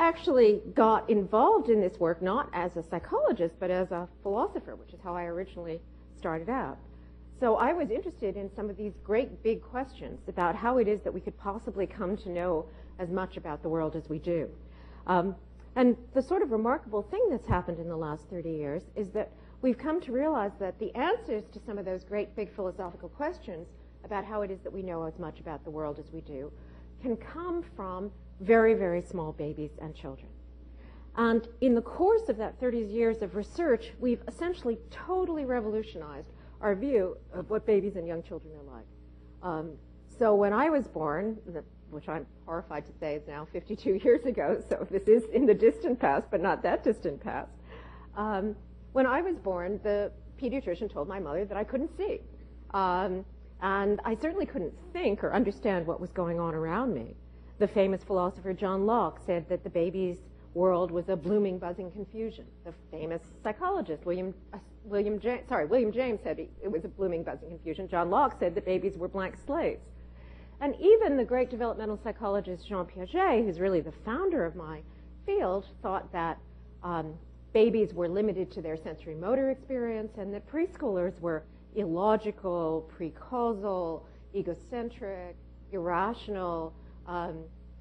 actually got involved in this work not as a psychologist, but as a philosopher, which is how I originally started out. So I was interested in some of these great big questions about how it is that we could possibly come to know as much about the world as we do. And the sort of remarkable thing that's happened in the last 30 years is that we've come to realize that the answers to some of those great big philosophical questions about how it is that we know as much about the world as we do can come from very, very small babies and children. And in the course of that 30 years of research, we've essentially totally revolutionized our view of what babies and young children are like. So when I was born, which I'm horrified to say is now 52 years ago, so this is in the distant past, but not that distant past. When I was born, the pediatrician told my mother that I couldn't see. And I certainly couldn't think or understand what was going on around me. The famous philosopher John Locke said that the baby's world was a blooming, buzzing confusion. The famous psychologist William James said it was a blooming, buzzing confusion. John Locke said that babies were blank slates. And even the great developmental psychologist Jean Piaget, who's really the founder of my field, thought that babies were limited to their sensory motor experience and that preschoolers were illogical, precausal, egocentric, irrational,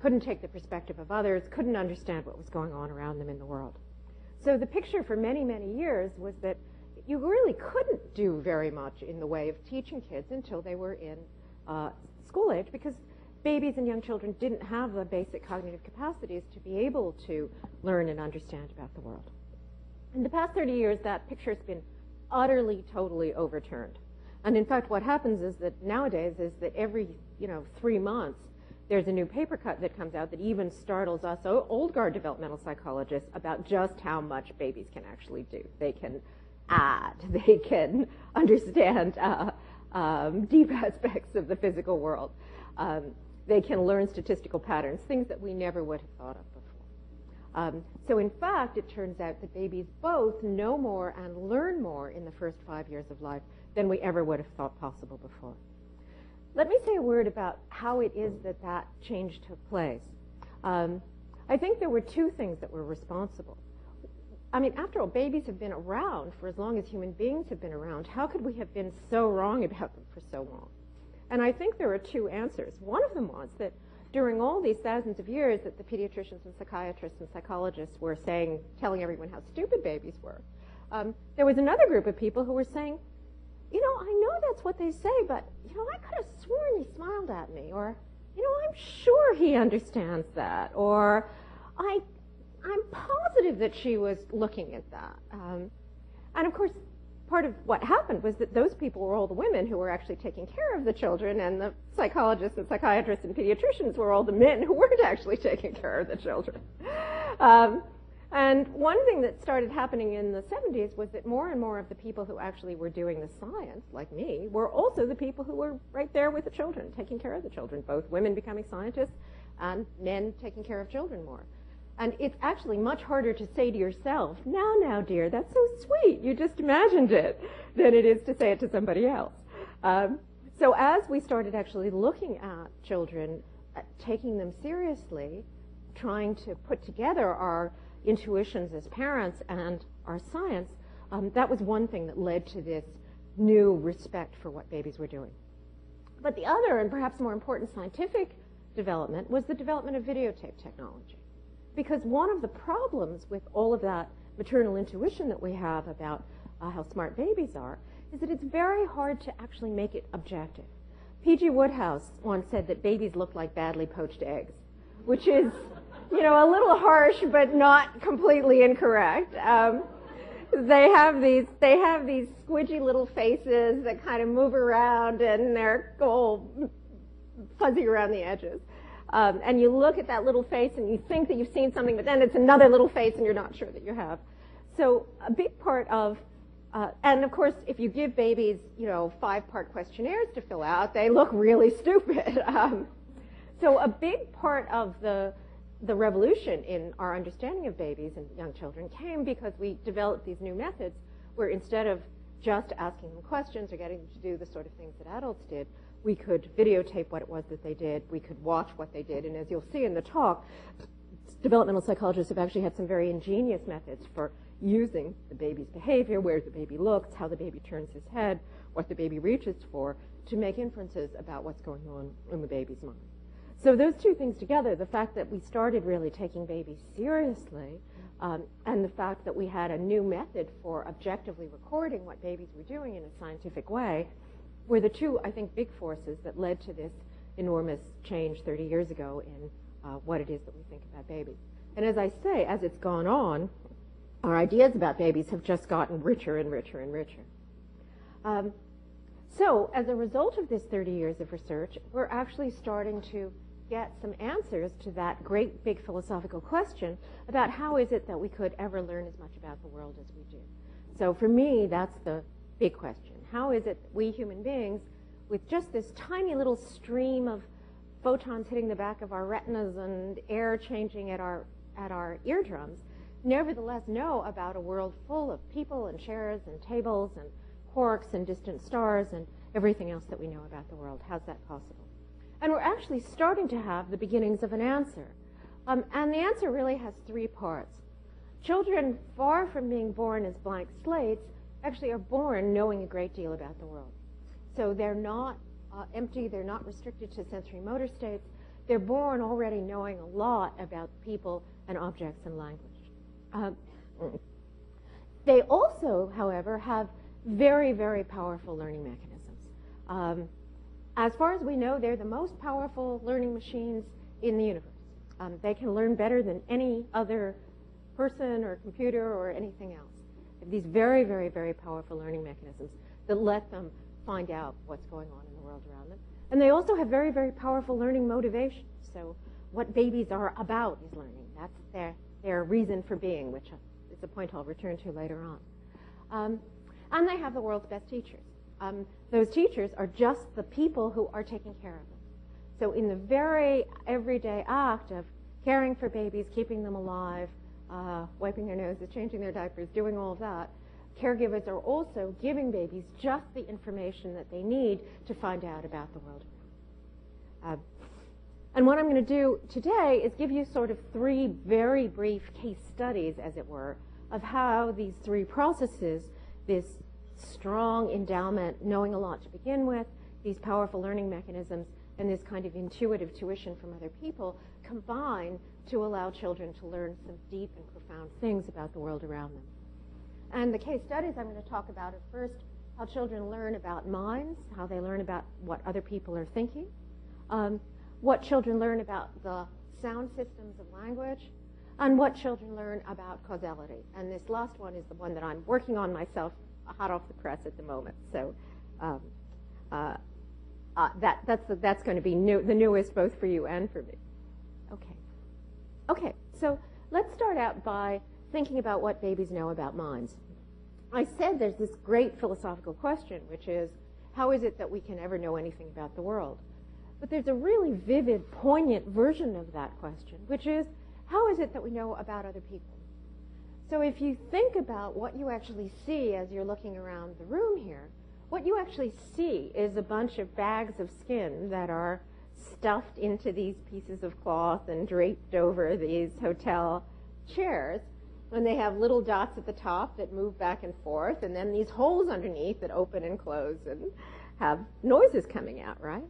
couldn't take the perspective of others, couldn't understand what was going on around them in the world. So the picture for many, many years was that you really couldn't do very much in the way of teaching kids until they were in school age, because babies and young children didn't have the basic cognitive capacities to be able to learn and understand about the world. In the past 30 years, that picture has been utterly, totally overturned. And in fact, what happens is that nowadays is that every 3 months, there's a new paper cut that comes out that even startles us old guard developmental psychologists about just how much babies can actually do. They can add, they can understand deep aspects of the physical world. They can learn statistical patterns, things that we never would have thought of before. So in fact, it turns out that babies both know more and learn more in the first 5 years of life than we ever would have thought possible before. Let me say a word about how it is that that change took place. I think there were two things that were responsible. I mean, after all, babies have been around for as long as human beings have been around. How could we have been so wrong about them for so long? And I think there are two answers. One of them was that during all these thousands of years that the pediatricians and psychiatrists and psychologists were telling everyone how stupid babies were, there was another group of people who were saying, I know that's what they say, but, I could have sworn he smiled at me, or, I'm sure he understands that, or I'm positive that she was looking at that. And of course, part of what happened was that those people were all the women who were actually taking care of the children, and the psychologists and psychiatrists and pediatricians were all the men who weren't actually taking care of the children. And one thing that started happening in the 70s was that more and more of the people who actually were doing the science, like me, were also the people who were right there with the children, taking care of the children, both women becoming scientists and men taking care of children more. And it's actually much harder to say to yourself, now, dear, that's so sweet, you just imagined it, than it is to say it to somebody else. So as we started actually looking at children, taking them seriously, trying to put together our intuitions as parents and our science, that was one thing that led to this new respect for what babies were doing. But the other, and perhaps more important scientific development, was the development of videotape technology. Because one of the problems with all of that maternal intuition that we have about how smart babies are is that it's very hard to actually make it objective. P.G. Wodehouse once said that babies look like badly poached eggs, which is, a little harsh but not completely incorrect. They have these squidgy little faces that kind of move around, and they're all fuzzy around the edges. And you look at that little face and you think that you've seen something, but then it's another little face and you're not sure that you have. So a big part of, and of course, if you give babies, 5-part questionnaires to fill out, they look really stupid. So a big part of the revolution in our understanding of babies and young children came because we developed these new methods where instead of just asking them questions or getting them to do the sort of things that adults did, we could videotape what it was that they did, we could watch what they did, and as you'll see in the talk, developmental psychologists have actually had some very ingenious methods for using the baby's behavior, where the baby looks, how the baby turns his head, what the baby reaches for, to make inferences about what's going on in the baby's mind. So those two things together, the fact that we started really taking babies seriously, and the fact that we had a new method for objectively recording what babies were doing in a scientific way, were the two, I think, big forces that led to this enormous change 30 years ago in what it is that we think about babies. And as I say, as it's gone on, our ideas about babies have just gotten richer and richer and richer. So as a result of this 30 years of research, we're actually starting to get some answers to that great big philosophical question about how is it that we could ever learn as much about the world as we do. So for me, that's the big question. How is it that we human beings, with just this tiny little stream of photons hitting the back of our retinas and air changing at our eardrums, nevertheless know about a world full of people and chairs and tables and quarks and distant stars and everything else that we know about the world? How's that possible? And we're actually starting to have the beginnings of an answer. And the answer really has three parts. Children, far from being born as blank slates, actually are born knowing a great deal about the world. So they're not empty, they're not restricted to sensory motor states. They're born already knowing a lot about people and objects and language. They also, however, have very, very powerful learning mechanisms. As far as we know, they're the most powerful learning machines in the universe. They can learn better than any other person or computer or anything else. They have these very, very, very powerful learning mechanisms that let them find out what's going on in the world around them. And they also have very, very powerful learning motivations. So what babies are about is learning. That's their reason for being, which is a point I'll return to later on. And they have the world's best teachers. Those teachers are just the people who are taking care of them. So in the very everyday act of caring for babies, keeping them alive, wiping their noses, changing their diapers, doing all of that, caregivers are also giving babies just the information that they need to find out about the world. And what I'm going to do today is give you sort of three very brief case studies, as it were, of how these three processes, this strong endowment, knowing a lot to begin with, these powerful learning mechanisms, and this kind of intuitive tuition from other people combine to allow children to learn some deep and profound things about the world around them. And the case studies I'm going to talk about are first how children learn about minds, how they learn about what other people are thinking, what children learn about the sound systems of language, and what children learn about causality. And this last one is the one that I'm working on myself, hot off the press at the moment. So that's going to be the newest both for you and for me. Okay, so let's start out by thinking about what babies know about minds. I said there's this great philosophical question, which is, how is it that we can ever know anything about the world? But there's a really vivid, poignant version of that question, which is, how is it that we know about other people? So if you think about what you actually see as you're looking around the room here, what you actually see is a bunch of bags of skin that are stuffed into these pieces of cloth and draped over these hotel chairs. And they have little dots at the top that move back and forth, and then these holes underneath that open and close and have noises coming out, right?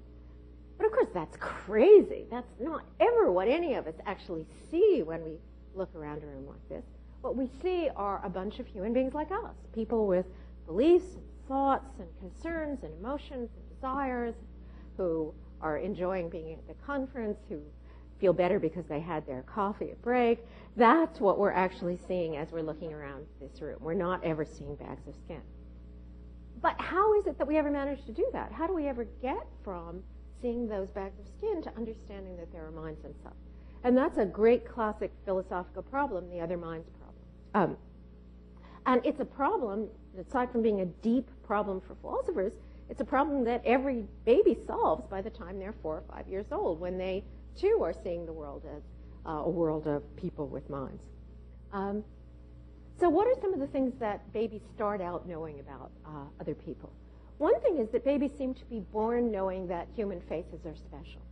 But of course, that's crazy. That's not ever what any of us actually see when we look around a room like this. What we see are a bunch of human beings like us, people with beliefs and thoughts and concerns and emotions and desires, who are enjoying being at the conference, who feel better because they had their coffee at break. That's what we're actually seeing as we're looking around this room. We're not ever seeing bags of skin. But how is it that we ever manage to do that? How do we ever get from seeing those bags of skin to understanding that there are minds and stuff? And that's a great classic philosophical problem, the other minds problem. And it's a problem, aside from being a deep problem for philosophers, it's a problem that every baby solves by the time they're 4 or 5 years old, when they too are seeing the world as a world of people with minds. So what are some of the things that babies start out knowing about other people? One thing is that babies seem to be born knowing that human faces are special.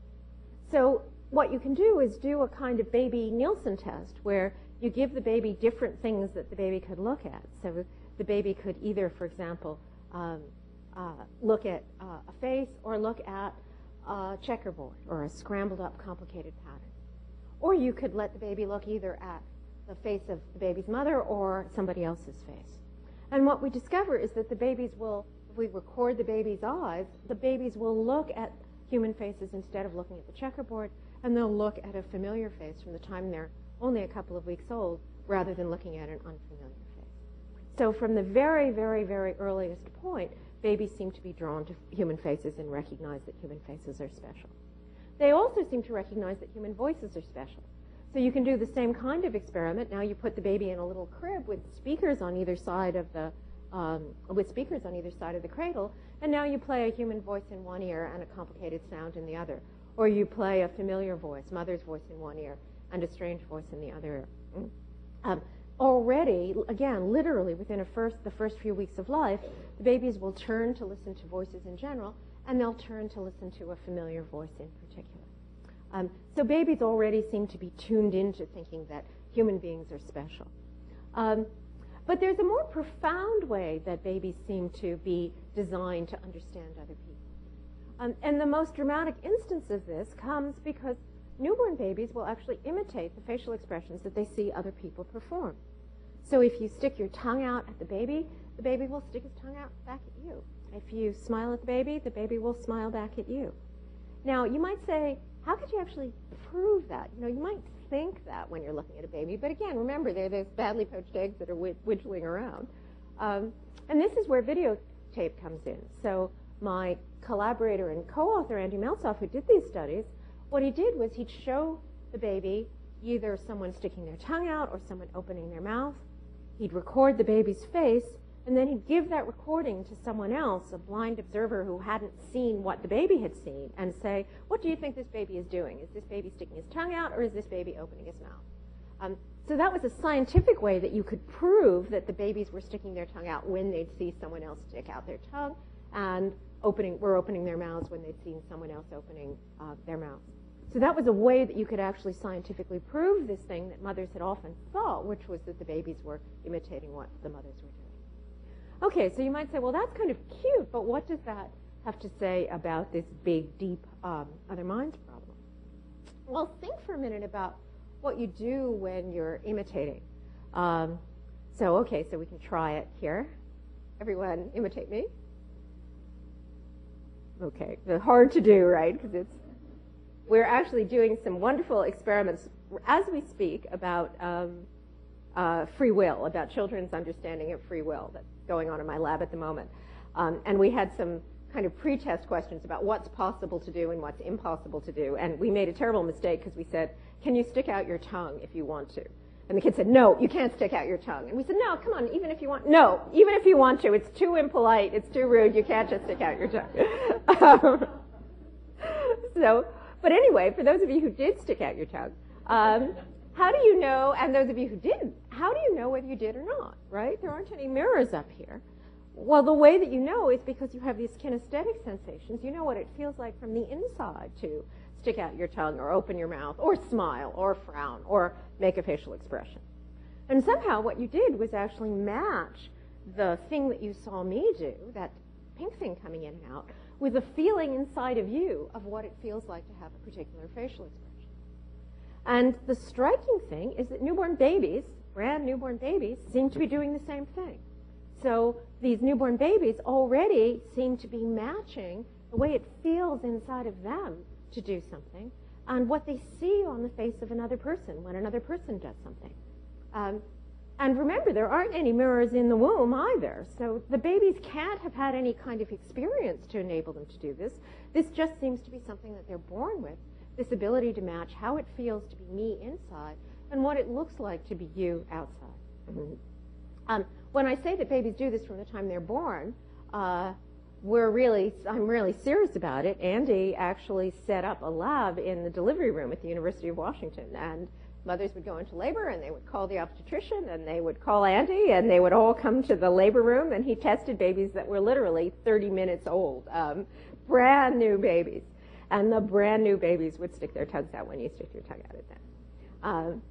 So what you can do is do a kind of baby Nielsen test where you give the baby different things that the baby could look at. So the baby could either, for example, look at a face or look at a checkerboard or a scrambled up complicated pattern. Or you could let the baby look either at the face of the baby's mother or somebody else's face. And what we discover is that the babies will, if we record the baby's eyes, the babies will look at human faces instead of looking at the checkerboard, and they'll look at a familiar face from the time they're only a couple of weeks old rather than looking at an unfamiliar face. So from the very, very, very earliest point, babies seem to be drawn to human faces and recognize that human faces are special. They also seem to recognize that human voices are special. So you can do the same kind of experiment. Now you put the baby in a little crib with speakers on either side of the cradle, and now you play a human voice in one ear and a complicated sound in the other. Or you play a familiar voice, mother's voice in one ear, and a strange voice in the other ear. Already, again, literally within the first few weeks of life, the babies will turn to listen to voices in general, and they'll turn to listen to a familiar voice in particular. So babies already seem to be tuned into thinking that human beings are special. But there's a more profound way that babies seem to be designed to understand other people. And the most dramatic instance of this comes because newborn babies will actually imitate the facial expressions that they see other people perform. So if you stick your tongue out at the baby will stick his tongue out back at you. If you smile at the baby will smile back at you. Now, you might say, how could you actually prove that? You might think that when you're looking at a baby, but again, remember, they're those badly poached eggs that are wiggling around. And this is where videotape comes in. So my collaborator and co-author, Andy Meltzoff, who did these studies, what he did was he'd show the baby either someone sticking their tongue out or someone opening their mouth. He'd record the baby's face, and then he'd give that recording to someone else, a blind observer who hadn't seen what the baby had seen, and say, what do you think this baby is doing? Is this baby sticking his tongue out, or is this baby opening his mouth? So that was a scientific way that you could prove that the babies were sticking their tongue out when they'd see someone else stick out their tongue, and were opening their mouths when they'd seen someone else opening their mouths. So that was a way that you could actually scientifically prove this thing that mothers had often thought, which was that the babies were imitating what the mothers were doing. Okay, so you might say, well, that's kind of cute, but what does that have to say about this big, deep other minds problem? Well, think for a minute about what you do when you're imitating. So we can try it here. Everyone imitate me. Okay, they're hard to do, right? Because we're actually doing some wonderful experiments as we speak about free will, about children's understanding of free will. That's going on in my lab at the moment. And we had some kind of pre-test questions about what's possible to do and what's impossible to do. And we made a terrible mistake because we said, can you stick out your tongue if you want to? And the kid said, no, you can't stick out your tongue. And we said, no, come on, even if you want. No, even if you want to. It's too impolite. It's too rude. You can't just stick out your tongue. But anyway, for those of you who did stick out your tongue, how do you know, and those of you who didn't, how do you know whether you did or not, right? There aren't any mirrors up here. Well, the way that you know is because you have these kinesthetic sensations. You know what it feels like from the inside to stick out your tongue or open your mouth or smile or frown or make a facial expression. And somehow what you did was actually match the thing that you saw me do, that pink thing coming in and out, with a feeling inside of you of what it feels like to have a particular facial expression. And the striking thing is that newborn babies, brand newborn babies, seem to be doing the same thing. So these newborn babies already seem to be matching the way it feels inside of them to do something and what they see on the face of another person when another person does something. And remember, there aren't any mirrors in the womb either. So the babies can't have had any kind of experience to enable them to do this. This just seems to be something that they're born with, this ability to match how it feels to be me inside and what it looks like to be you outside. When I say that babies do this from the time they're born, I'm really serious about it. Andy actually set up a lab in the delivery room at the University of Washington, and mothers would go into labor and they would call the obstetrician and they would call Andy and they would all come to the labor room, and he tested babies that were literally 30 minutes old, brand new babies. And the brand new babies would stick their tongues out when you stick your tongue out at them.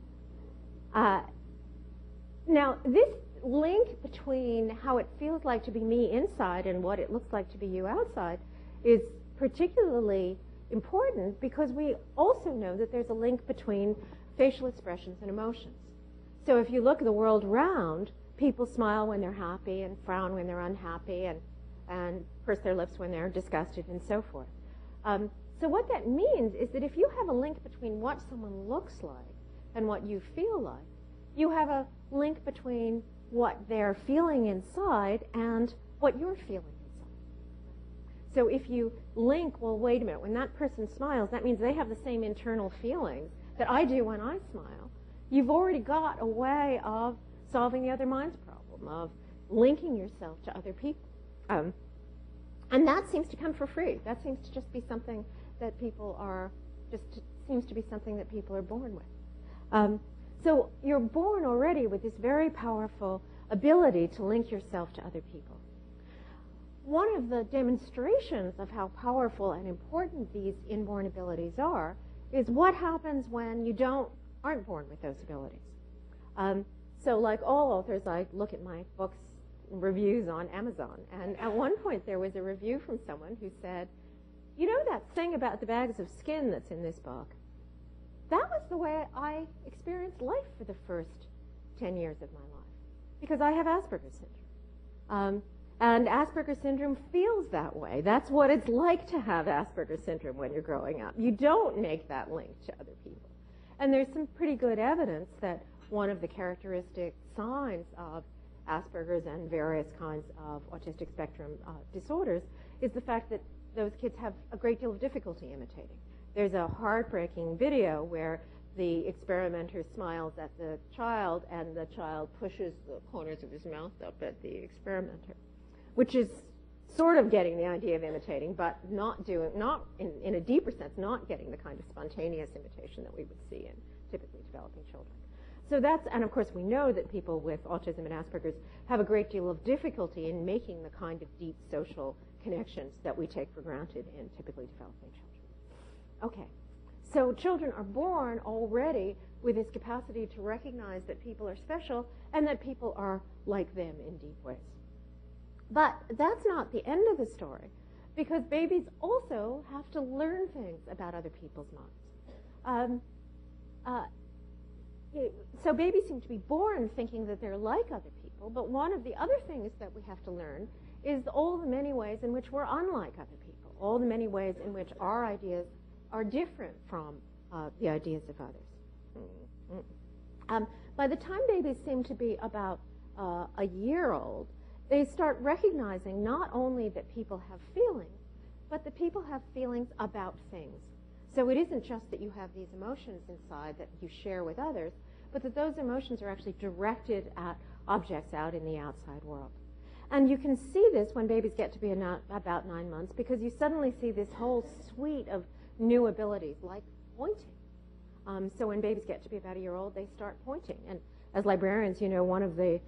Now, this link between how it feels like to be me inside and what it looks like to be you outside is particularly important because we also know that there's a link between facial expressions and emotions. So if you look at the world around, people smile when they're happy and frown when they're unhappy and purse their lips when they're disgusted and so forth. So what that means is that if you have a link between what someone looks like and what you feel like, you have a link between what they're feeling inside and what you're feeling inside. So if you link, well, wait a minute, when that person smiles, that means they have the same internal feelings that I do when I smile. You've already got a way of solving the other mind's problem, of linking yourself to other people. And that seems to come for free. That seems to just be something that people are, seems to be something that people are born with. So you're born already with this very powerful ability to link yourself to other people. One of the demonstrations of how powerful and important these inborn abilities are is what happens when you aren't born with those abilities. So like all authors, I look at my books reviews on Amazon, and at one point there was a review from someone who said, you know that thing about the bags of skin that's in this book? That was the way I experienced life for the first 10 years of my life, because I have Asperger's syndrome. And Asperger's syndrome feels that way. That's what it's like to have Asperger's syndrome when you're growing up. You don't make that link to other people. And there's some pretty good evidence that one of the characteristic signs of Asperger's and various kinds of autistic spectrum disorders is the fact that those kids have a great deal of difficulty imitating. There's a heartbreaking video where the experimenter smiles at the child and the child pushes the corners of his mouth up at the experimenter, which is sort of getting the idea of imitating, but not in a deeper sense, not getting the kind of spontaneous imitation that we would see in typically developing children. So and of course we know that people with autism and Asperger's have a great deal of difficulty in making the kind of deep social connections that we take for granted in typically developing children. Okay, so children are born already with this capacity to recognize that people are special and that people are like them in deep ways. But that's not the end of the story, because babies also have to learn things about other people's minds. So babies seem to be born thinking that they're like other people, but one of the other things that we have to learn is all the many ways in which we're unlike other people, all the many ways in which our ideas are different from the ideas of others. By the time babies seem to be about a year old, they start recognizing not only that people have feelings, but that people have feelings about things. So it isn't just that you have these emotions inside that you share with others, but that those emotions are actually directed at objects out in the outside world. And you can see this when babies get to be about 9 months, because you suddenly see this whole suite of new abilities, like pointing. So when babies get to be about a year old, they start pointing. And as librarians, you know, one of the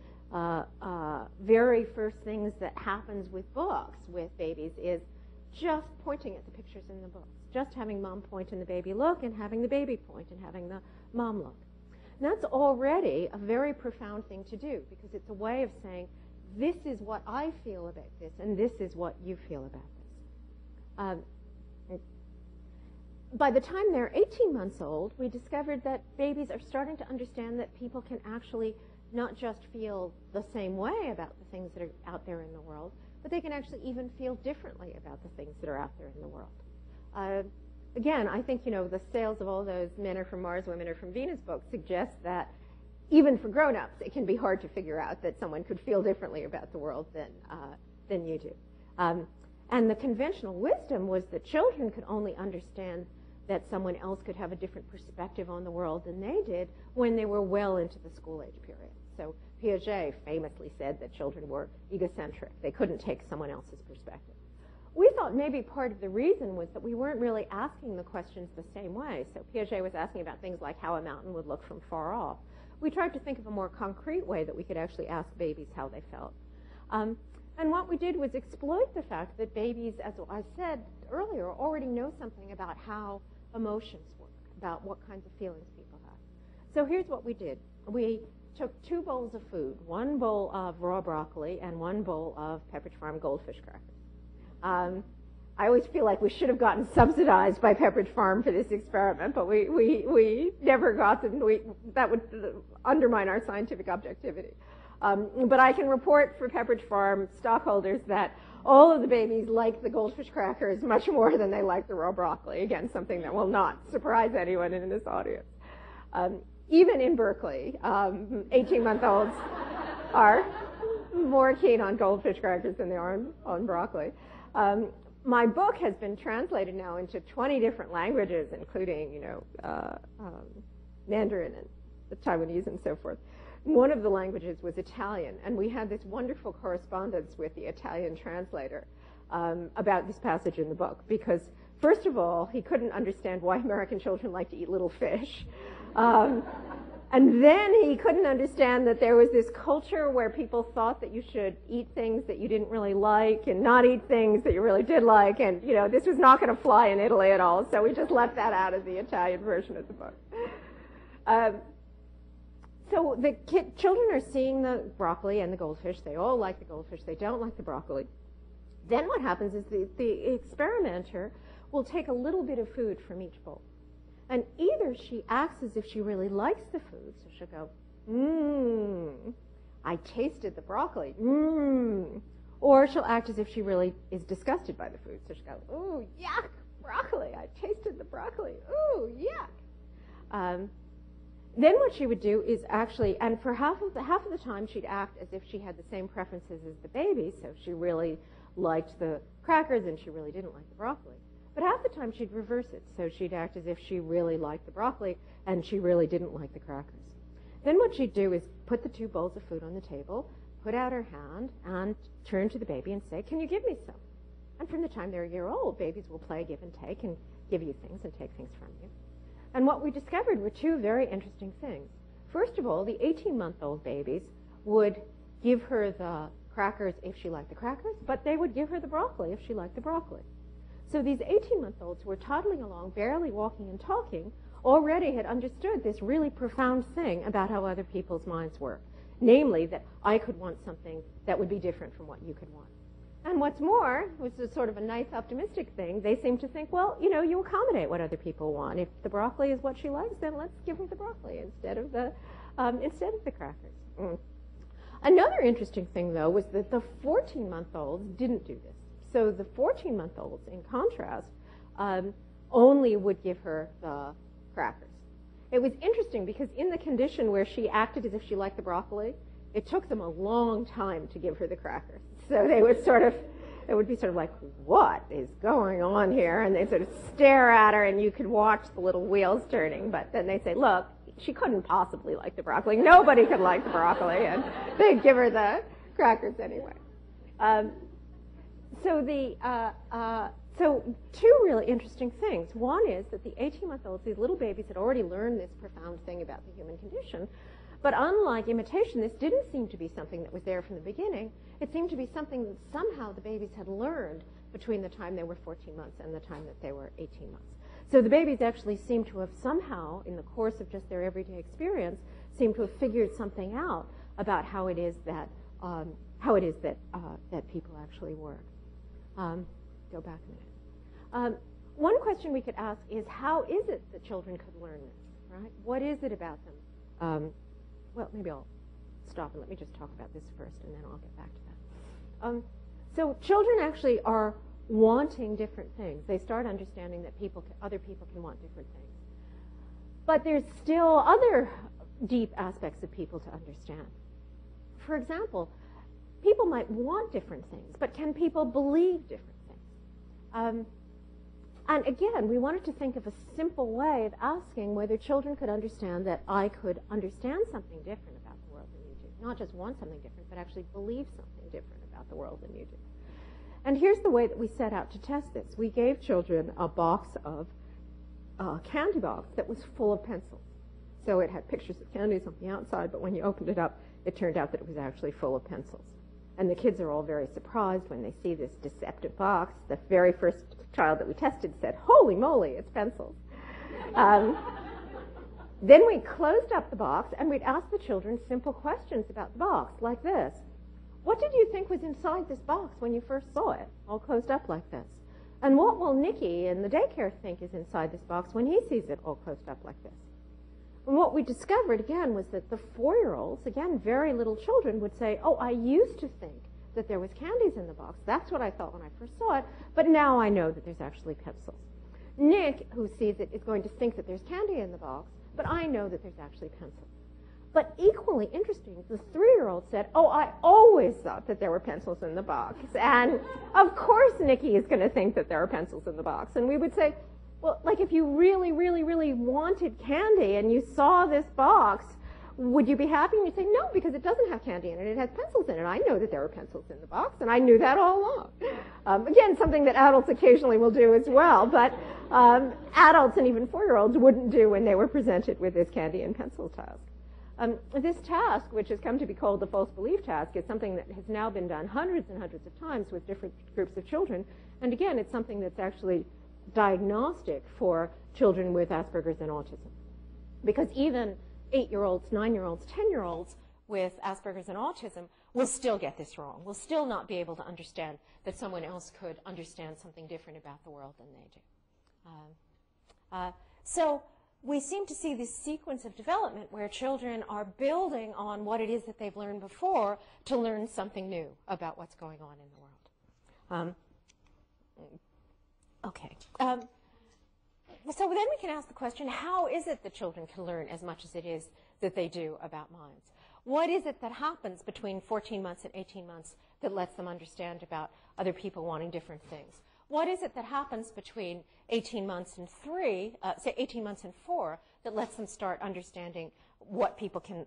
very first things that happens with books with babies is just pointing at the pictures in the books. Just having mom point and the baby look, and having the baby point and having the mom look. And that's already a very profound thing to do, because it's a way of saying, this is what I feel about this, and this is what you feel about this. By the time they're 18 months old, we discovered that babies are starting to understand that people can actually not just feel the same way about the things that are out there in the world, but they can actually even feel differently about the things that are out there in the world. Again, I think, you know, the sales of all those Men Are From Mars, Women Are From Venus books suggest that even for grown-ups, it can be hard to figure out that someone could feel differently about the world than you do. And the conventional wisdom was that children could only understand that someone else could have a different perspective on the world than they did when they were well into the school-age period. So Piaget famously said that children were egocentric. They couldn't take someone else's perspective. We thought maybe part of the reason was that we weren't really asking the questions the same way. So Piaget was asking about things like how a mountain would look from far off. We tried to think of a more concrete way that we could actually ask babies how they felt. And what we did was exploit the fact that babies, as I said earlier, already know something about how emotions work, about what kinds of feelings people have. So here's what we did. We took 2 bowls of food, 1 bowl of raw broccoli and 1 bowl of Pepperidge Farm goldfish crackers. I always feel like we should have gotten subsidized by Pepperidge Farm for this experiment, but we never got them. That would undermine our scientific objectivity. But I can report for Pepperidge Farm stockholders that all of the babies like the goldfish crackers much more than they like the raw broccoli. Again, something that will not surprise anyone in this audience. Even in Berkeley, 18-month-olds are more keen on goldfish crackers than they are on broccoli. My book has been translated now into 20 different languages, including, Mandarin and the Taiwanese and so forth. One of the languages was Italian, and we had this wonderful correspondence with the Italian translator about this passage in the book, because first of all, he couldn't understand why American children like to eat little fish. And then he couldn't understand that there was this culture where people thought that you should eat things that you didn't really like and not eat things that you really did like. And, this was not going to fly in Italy at all. So we just left that out of the Italian version of the book. So the children are seeing the broccoli and the goldfish. They all like the goldfish. They don't like the broccoli. Then what happens is the experimenter will take a little bit of food from each bowl. And either she acts as if she really likes the food, so she'll go, I tasted the broccoli, or she'll act as if she really is disgusted by the food, so she'll go, ooh, yuck, broccoli, I tasted the broccoli, ooh, yuck. Then what she would do is actually, and for half of the time she'd act as if she had the same preferences as the baby, so she really liked the crackers and she really didn't like the broccoli. But half the time she'd reverse it, so she'd act as if she really liked the broccoli and she really didn't like the crackers. Then what she'd do is put the 2 bowls of food on the table, put out her hand, and turn to the baby and say, can you give me some? And from the time they're a year old, babies will play give and take and give you things and take things from you. And what we discovered were 2 very interesting things. First of all, the 18-month-old babies would give her the crackers if she liked the crackers, but they would give her the broccoli if she liked the broccoli. So these 18-month-olds who were toddling along, barely walking and talking, already had understood this really profound thing about how other people's minds work. Namely, that I could want something that would be different from what you could want. And what's more, which is sort of a nice optimistic thing, they seem to think, well, you accommodate what other people want. If the broccoli is what she likes, then let's give her the broccoli instead of the crackers. Another interesting thing, though, was that the 14-month-olds didn't do this. So the 14-month-olds, in contrast, only would give her the crackers. It was interesting because in the condition where she acted as if she liked the broccoli, it took them a long time to give her the crackers. So they would be sort of like, what is going on here? And they'd sort of stare at her and you could watch the little wheels turning. But then they say, look, she couldn't possibly like the broccoli. Nobody could like the broccoli. And they'd give her the crackers anyway. So 2 really interesting things. One is that the 18-month-olds, these little babies, had already learned this profound thing about the human condition. But unlike imitation, this didn't seem to be something that was there from the beginning. It seemed to be something that somehow the babies had learned between the time they were 14 months and the time that they were 18 months. So the babies actually seem to have somehow, in the course of just their everyday experience, seem to have figured something out about how it is that that people actually work. Go back a minute. One question we could ask is, how is it that children could learn this, right? What is it about them? Well, maybe I'll stop and let me just talk about this first, and then I'll get back to that. So children actually are wanting different things. They start understanding that other people can want different things. But there's still other deep aspects of people to understand. For example, people might want different things, but can people believe different things? And again, we wanted to think of a simple way of asking whether children could understand that I could understand something different about the world than you do. Not just want something different, but actually believe something different about the world than you do. And here's the way that we set out to test this. We gave children a candy box that was full of pencils. So it had pictures of candies on the outside, but when you opened it up, it turned out that it was actually full of pencils. And the kids are all very surprised when they see this deceptive box. The very first child that we tested said, "Holy moly, it's pencils." Then we closed up the box and we'd ask the children simple questions about the box, like this. What did you think was inside this box when you first saw it, all closed up like this? And what will Nicky in the daycare think is inside this box when he sees it all closed up like this? And what we discovered, again, was that the 4-year-olds, again, very little children, would say, "Oh, I used to think that there was candies in the box. That's what I thought when I first saw it, but now I know that there's actually pencils." Nick, who sees it, is going to think that there's candy in the box, but I know that there's actually pencils. But equally interesting, the 3-year-old said, "Oh, I always thought that there were pencils in the box. And of course Nicky is going to think that there are pencils in the box." And we would say, well, like if you really, really, really wanted candy and you saw this box, would you be happy? And you'd say, "No, because it doesn't have candy in it. It has pencils in it. I know that there are pencils in the box, and I knew that all along." Again, something that adults occasionally will do as well, but adults and even 4-year-olds wouldn't do when they were presented with this candy and pencil task. This task, which has come to be called the false belief task, is something that has now been done hundreds and hundreds of times with different groups of children. And again, it's something that's actually diagnostic for children with Asperger's and autism. Because even 8-year-olds, 9-year-olds, 10-year-olds with Asperger's and autism will still get this wrong, will still not be able to understand that someone else could understand something different about the world than they do. So we seem to see this sequence of development where children are building on what it is that they've learned before to learn something new about what's going on in the world. So then we can ask the question, how is it that children can learn as much as it is that they do about minds? What is it that happens between 14 months and 18 months that lets them understand about other people wanting different things? What is it that happens between 18 months and 18 months and 4, that lets them start understanding what people can,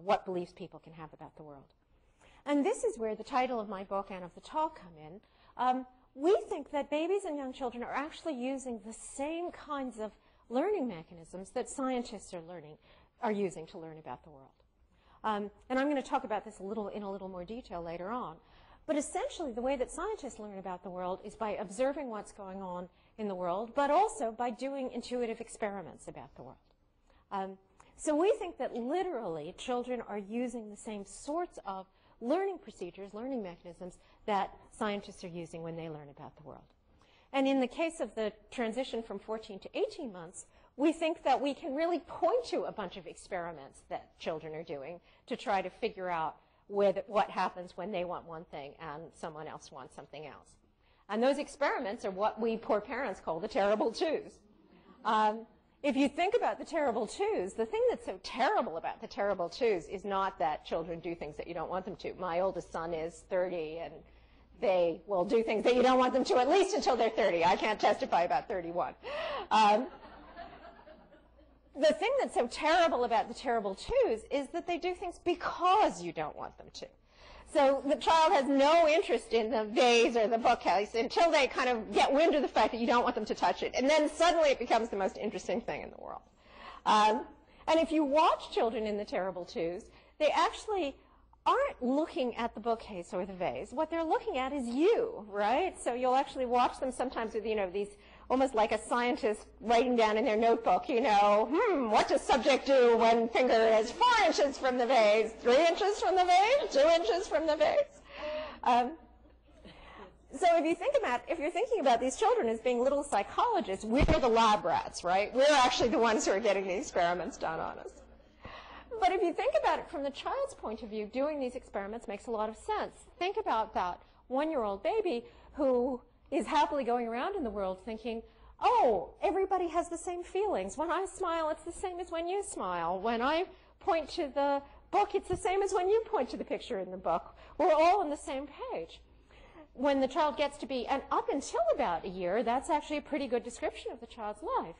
what beliefs people can have about the world? And this is where the title of my book and of the talk come in. We think that babies and young children are actually using the same kinds of learning mechanisms that scientists are using to learn about the world. And I'm going to talk about this in a little more detail later on. But essentially, the way that scientists learn about the world is by observing what's going on in the world, but also by doing intuitive experiments about the world. So we think that literally children are using the same sorts of learning procedures, learning mechanisms that scientists are using when they learn about the world. And in the case of the transition from 14 to 18 months, we think that we can really point to a bunch of experiments that children are doing to try to figure out what happens when they want one thing and someone else wants something else. And those experiments are what we poor parents call the terrible twos. If you think about the terrible twos, the thing that's so terrible about the terrible twos is not that children do things that you don't want them to. My oldest son is 30, and they will do things that you don't want them to at least until they're 30. I can't testify about 31. The thing that's so terrible about the terrible twos is that they do things because you don't want them to. So the child has no interest in the vase or the bookcase until they kind of get wind of the fact that you don't want them to touch it. And then suddenly it becomes the most interesting thing in the world. And if you watch children in the terrible twos, they actually aren't looking at the bookcase or the vase. What they're looking at is you, right? So you'll actually watch them sometimes with, these almost like a scientist writing down in their notebook, what does subject do when finger is 4 inches from the vase, 3 inches from the vase, 2 inches from the vase? So if you're thinking about these children as being little psychologists, we're the lab rats, right? We're actually the ones who are getting the experiments done on us. But if you think about it from the child's point of view, doing these experiments makes a lot of sense. Think about that 1-year-old baby who is happily going around in the world thinking, oh, everybody has the same feelings. When I smile, it's the same as when you smile. When I point to the book, it's the same as when you point to the picture in the book. We're all on the same page. When the child gets to be, and up until about a year, that's actually a pretty good description of the child's life.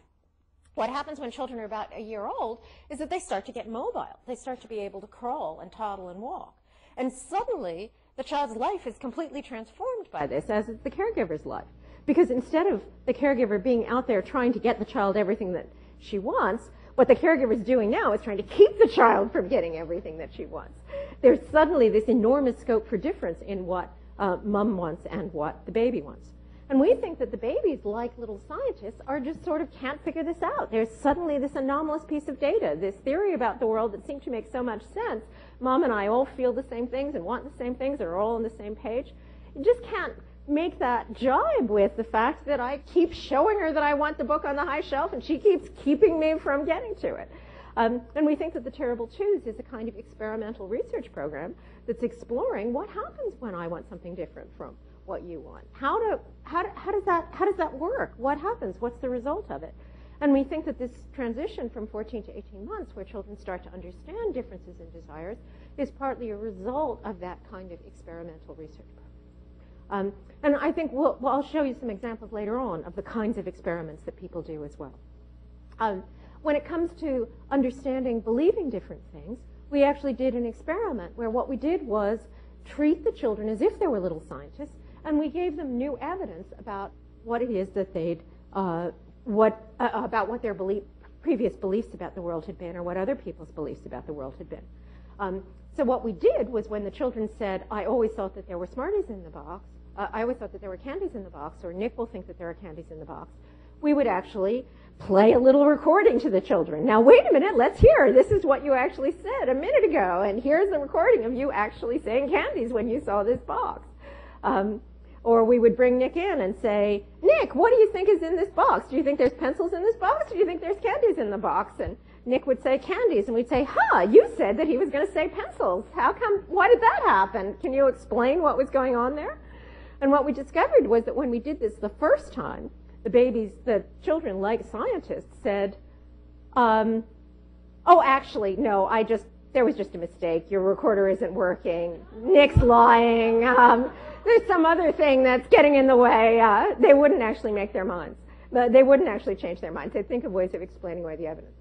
What happens when children are about a year old is that they start to get mobile. They start to be able to crawl and toddle and walk. And suddenly, the child's life is completely transformed by this, as is the caregiver's life. Because instead of the caregiver being out there trying to get the child everything that she wants, what the caregiver is doing now is trying to keep the child from getting everything that she wants. There's suddenly this enormous scope for difference in what mom wants and what the baby wants. And we think that the babies, like little scientists, are just sort of can't figure this out. There's suddenly this anomalous piece of data, this theory about the world that seemed to make so much sense. Mom and I all feel the same things and want the same things and are all on the same page. You just can't make that jibe with the fact that I keep showing her that I want the book on the high shelf and she keeps keeping me from getting to it. And we think that the Terrible Twos is a kind of experimental research program that's exploring what happens when I want something different from what you want. How does that work? What happens? What's the result of it? And we think that this transition from 14 to 18 months, where children start to understand differences in desires, is partly a result of that kind of experimental research program. And I think I'll show you some examples later on of the kinds of experiments that people do as well. When it comes to understanding, believing different things, we actually did an experiment where what we did was treat the children as if they were little scientists, and we gave them new evidence about what it is that they'd, about what their previous beliefs about the world had been, or what other people's beliefs about the world had been. So what we did was, when the children said, I always thought that there were Smarties in the box, I always thought that there were candies in the box, or Nick will think that there are candies in the box, we would actually play a little recording to the children. Now, wait a minute, let's hear. This is what you actually said a minute ago, and here's the recording of you actually saying candies when you saw this box. Or we would bring Nick in and say, Nick, what do you think is in this box? Do you think there's pencils in this box, or do you think there's candies in the box? And Nick would say candies, and we'd say, you said that he was going to say pencils. Why did that happen? Can you explain what was going on there? And what we discovered was that when we did this the first time, the children, like scientists, said, actually, no, there was just a mistake. Your recorder isn't working. Nick's lying. There's some other thing that's getting in the way. They wouldn't actually make their minds. They wouldn't actually change their minds. They'd think of ways of explaining away the evidence.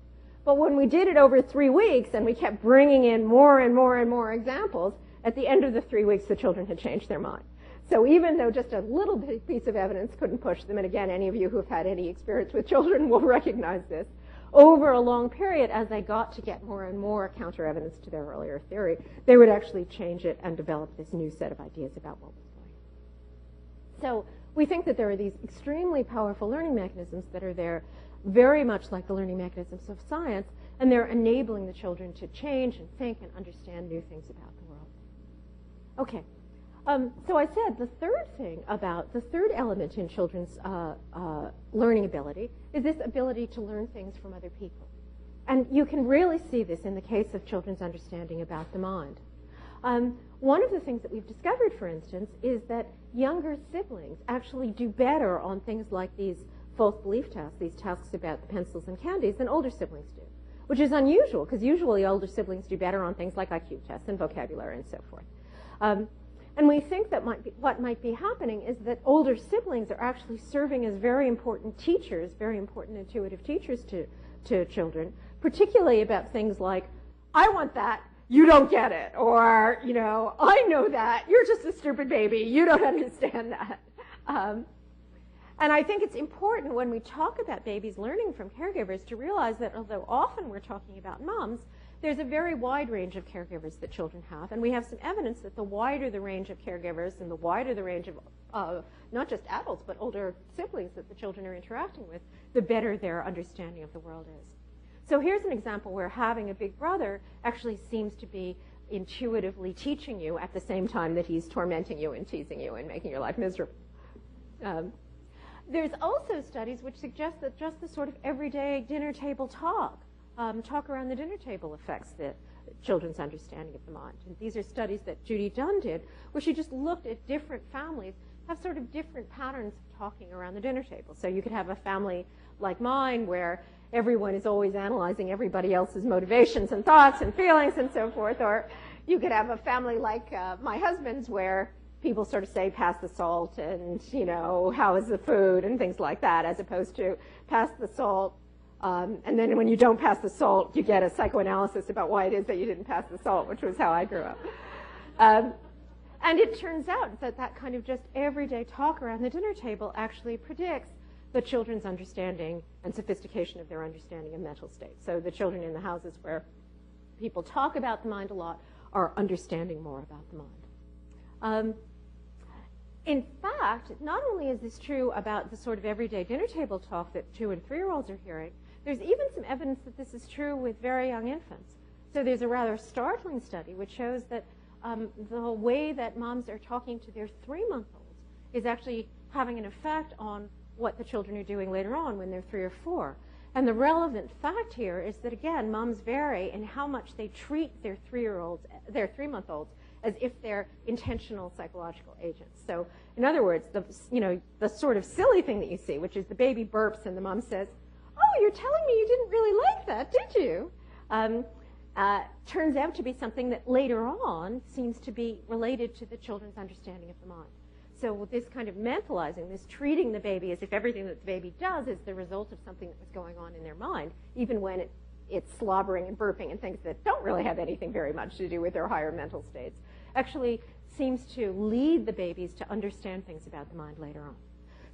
But when we did it over 3 weeks and we kept bringing in more and more and more examples, at the end of the 3 weeks, the children had changed their mind. So even though just a little piece of evidence couldn't push them, and again, any of you who have had any experience with children will recognize this, over a long period, as they got to get more and more counter evidence to their earlier theory, they would actually change it and develop this new set of ideas about what was going on. So we think that there are these extremely powerful learning mechanisms that are there, very much like the learning mechanisms of science, and they're enabling the children to change and think and understand new things about the world. Okay. So I said the third element in children's learning ability is this ability to learn things from other people. And you can really see this in the case of children's understanding about the mind. One of the things that we've discovered, for instance, is that younger siblings actually do better on things like these false belief tasks, these tasks about the pencils and candies, than older siblings do, which is unusual, because usually older siblings do better on things like IQ tests and vocabulary and so forth. And we think that what might be happening is that older siblings are actually serving as very important teachers, very important intuitive teachers to children, particularly about things like, I want that, you don't get it, or, I know that, you're just a stupid baby, you don't understand that. And I think it's important when we talk about babies learning from caregivers to realize that although often we're talking about moms, there's a very wide range of caregivers that children have, and we have some evidence that the wider the range of caregivers and the wider the range of not just adults but older siblings that the children are interacting with, the better their understanding of the world is. So here's an example where having a big brother actually seems to be intuitively teaching you at the same time that he's tormenting you and teasing you and making your life miserable. There's also studies which suggest that just the sort of everyday dinner table talk around the dinner table affects the children's understanding of the mind. And these are studies that Judy Dunn did, where she just looked at different families have sort of different patterns of talking around the dinner table. So you could have a family like mine where everyone is always analyzing everybody else's motivations and thoughts and feelings and so forth, or you could have a family like my husband's where people sort of say, pass the salt and, how is the food and things like that, as opposed to pass the salt. And then when you don't pass the salt, you get a psychoanalysis about why it is that you didn't pass the salt, which was how I grew up. And it turns out that that kind of just everyday talk around the dinner table actually predicts the children's understanding and sophistication of their understanding of mental states. So the children in the houses where people talk about the mind a lot are understanding more about the mind. In fact, not only is this true about the sort of everyday dinner table talk that 2- and 3-year-olds are hearing, there's even some evidence that this is true with very young infants. So there's a rather startling study which shows that the way that moms are talking to their 3-month-olds is actually having an effect on what the children are doing later on when they're 3 or 4. And the relevant fact here is that, again, moms vary in how much they treat their 3-month-olds as if they're intentional psychological agents. So, in other words, the sort of silly thing that you see, which is the baby burps and the mom says, "Oh, you're telling me you didn't really like that, did you?" Turns out to be something that later on seems to be related to the children's understanding of the mind. So with this kind of mentalizing, this treating the baby as if everything that the baby does is the result of something that was going on in their mind, even when it's slobbering and burping and things that don't really have anything very much to do with their higher mental states, actually seems to lead the babies to understand things about the mind later on.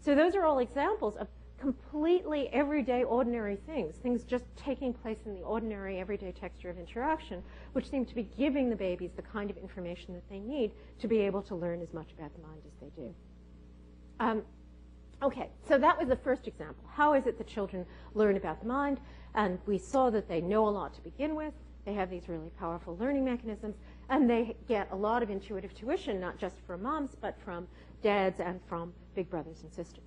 So those are all examples of completely everyday, ordinary things just taking place in the ordinary, everyday texture of interaction, which seem to be giving the babies the kind of information that they need to be able to learn as much about the mind as they do. Okay, so that was the first example. How is it that children learn about the mind? And we saw that they know a lot to begin with. They have these really powerful learning mechanisms, and they get a lot of intuitive tuition, not just from moms, but from dads and from big brothers and sisters.